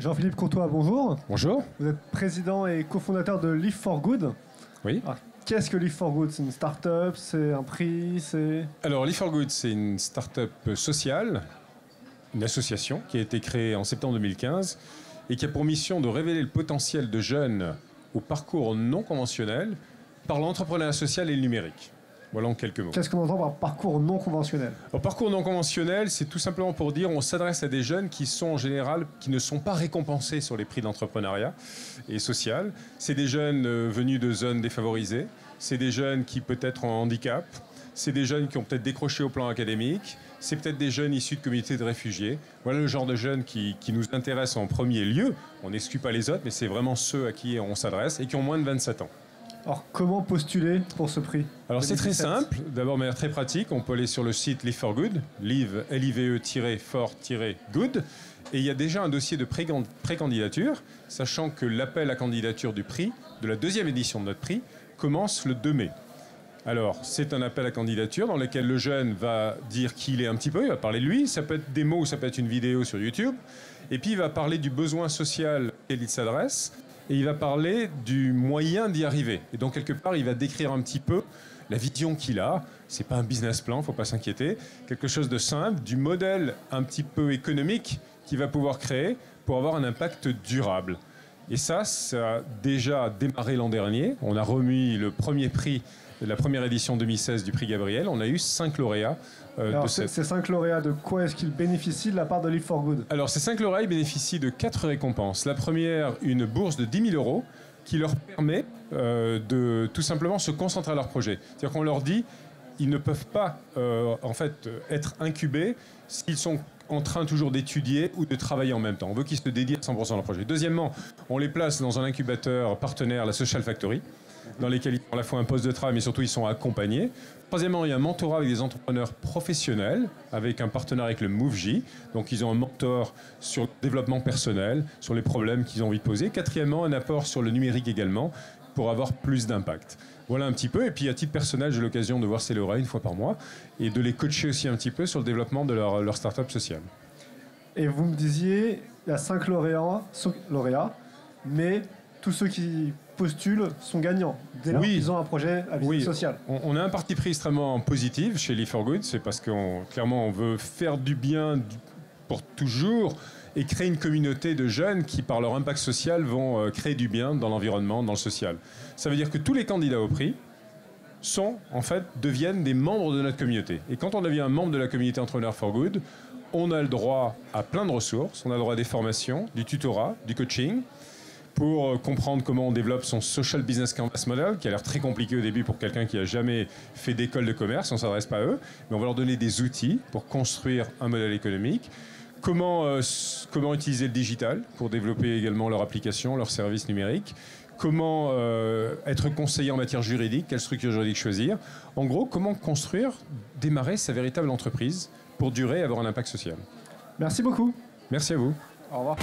Jean-Philippe Courtois, bonjour. Bonjour. Vous êtes président et cofondateur de Live for Good. Oui. Alors, qu'est-ce que Live for Good? C'est une start-up, c'est un prix, c'est... Alors, Live for Good, c'est une start-up sociale, une association qui a été créée en septembre 2015 et qui a pour mission de révéler le potentiel de jeunes au parcours non conventionnel par l'entrepreneuriat social et le numérique. Voilà en quelques mots. Qu'est-ce qu'on entend par parcours non conventionnel? Alors, parcours non conventionnel, c'est tout simplement pour dire on s'adresse à des jeunes qui sont en général, qui ne sont pas récompensés sur les prix d'entrepreneuriat et social. C'est des jeunes venus de zones défavorisées, c'est des jeunes qui peut-être ont un handicap, c'est des jeunes qui ont peut-être décroché au plan académique, c'est peut-être des jeunes issus de communautés de réfugiés. Voilà le genre de jeunes qui nous intéressent en premier lieu. On n'exclut pas les autres, mais c'est vraiment ceux à qui on s'adresse et qui ont moins de 27 ans. Alors, comment postuler pour ce prix? Alors, c'est très 2017. simple. D'abord, de manière très pratique, on peut aller sur le site Live for Good, live, L-I-V-E-for-good. Et il y a déjà un dossier de pré-candidature, sachant que l'appel à candidature du prix, de la deuxième édition de notre prix, commence le 2 mai. Alors, c'est un appel à candidature dans lequel le jeune va dire qui il est un petit peu, il va parler de lui, ça peut être des mots ou ça peut être une vidéo sur YouTube, et puis il va parler du besoin social auquel il s'adresse, et il va parler du moyen d'y arriver. Et donc, quelque part, il va décrire un petit peu la vision qu'il a. C'est pas un business plan, il ne faut pas s'inquiéter. Quelque chose de simple, du modèle un petit peu économique qu'il va pouvoir créer pour avoir un impact durable. Et ça a déjà démarré l'an dernier. On a remis le premier prix de la première édition 2016 du prix Gabriel. On a eu 5 lauréats. Alors, ces 5 lauréats, de quoi est-ce qu'ils bénéficient de la part de Live for Good? Alors, ces 5 lauréats bénéficient de 4 récompenses. La première, une bourse de 10 000 € qui leur permet de tout simplement se concentrer à leur projet. C'est-à-dire qu'on leur dit ils ne peuvent pas en fait, être incubés s'ils sont en train toujours d'étudier ou de travailler en même temps. On veut qu'ils se dédient à 100% à leur projet. Deuxièmement, on les place dans un incubateur partenaire, la Social Factory, dans lesquels ils ont à la fois un poste de travail, mais surtout ils sont accompagnés. Troisièmement, il y a un mentorat avec des entrepreneurs professionnels, avec un partenariat avec le MoveJ. Donc ils ont un mentor sur le développement personnel, sur les problèmes qu'ils ont envie de poser. Quatrièmement, un apport sur le numérique également, pour avoir plus d'impact. Voilà un petit peu. Et puis à titre personnel, j'ai l'occasion de voir ces lauréats une fois par mois et de les coacher aussi un petit peu sur le développement de leur start-up sociale. Et vous me disiez, il y a 5 lauréats, mais tous ceux qui postulent sont gagnants, dès lors qu'ils ont un projet à visée sociale. On a un parti pris extrêmement positif chez Live for Good, c'est parce qu'on clairement on veut faire du bien pour toujours et créer une communauté de jeunes qui, par leur impact social, vont créer du bien dans l'environnement, dans le social. Ça veut dire que tous les candidats au prix deviennent des membres de notre communauté. Et quand on devient un membre de la communauté Entrepreneur for Good, on a le droit à plein de ressources, on a le droit à des formations, du tutorat, du coaching, pour comprendre comment on développe son Social Business Canvas Model, qui a l'air très compliqué au début pour quelqu'un qui n'a jamais fait d'école de commerce, on ne s'adresse pas à eux, mais on va leur donner des outils pour construire un modèle économique. Comment utiliser le digital pour développer également leur application, leur service numérique. Comment être conseiller en matière juridique, quelle structure juridique choisir. En gros, comment démarrer sa véritable entreprise pour durer et avoir un impact social. Merci beaucoup. Merci à vous. Au revoir.